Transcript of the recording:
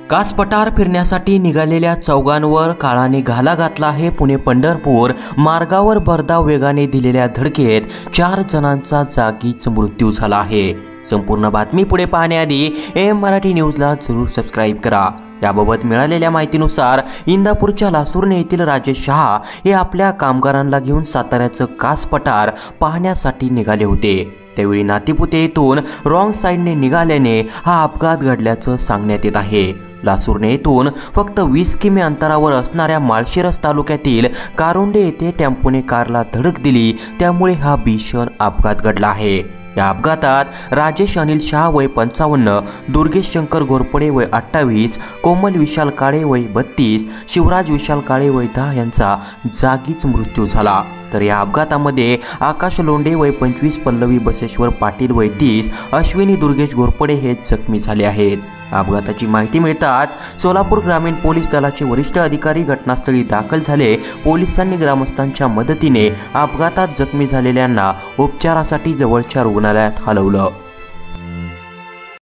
कास पठार फिरण्यासाठी निघालेल्या चौघांवर काळाने घाला घातला आहे। पुणे पंढरपूर मार्गावर भरधाव वेगाने दिलेल्या धडकेत 4 जणांचा जागीच मृत्यू झाला आहे। संपूर्ण बातमी पुढे पाहण्याआधी एम मराठी न्यूजला जरूर सबस्क्राइब करा। याबाबत मिळालेल्या माहितीनुसार इंदापूरच्या लासुर्णे येथील राजेश शहा हे आपल्या कामगारांना घेऊन साताऱ्याचं कास पठार पाहण्यासाठी निघाले होते। त्यावेळी नातीपुते येथून रॉंग साइडने निघाल्याने हा अपघात घडल्याचं सांगण्यात येत आहे। लासुर्णे येथून फक्त 20 किमी अंतरावर असणाऱ्या माळशिरस तालुक्यातील कारोंडे येथे टेम्पोने कारला धडक दिली, त्यामुळे हा भीषण अपघात घडला आहे। या अपघातात राजेश अनिल शहा वय 55, दुर्गेश शंकर घोरपडे वय 28, कोमल विशाल काळे वय 32, शिवराज विशाल काळे वय 10 यांचा जागीच मृत्यू झाला। तर या अपघातामध्ये आकाश लोंढे वय 25, पल्लवी बसेश्वर पाटील वय 30, अश्विनी दुर्गेश घोरपडे हे जखमी झाले आहेत। अपघाताची माहिती मिळताच सोलापूर ग्रामीण पोलीस दलाचे वरिष्ठ अधिकारी घटनास्थळी दाखल झाले। पोलिसांनी ग्रामस्थांच्या मदतीने अपघातात जखमी झालेल्यांना उपचारासाठी जवळच्या रुग्णालयात हलवलं।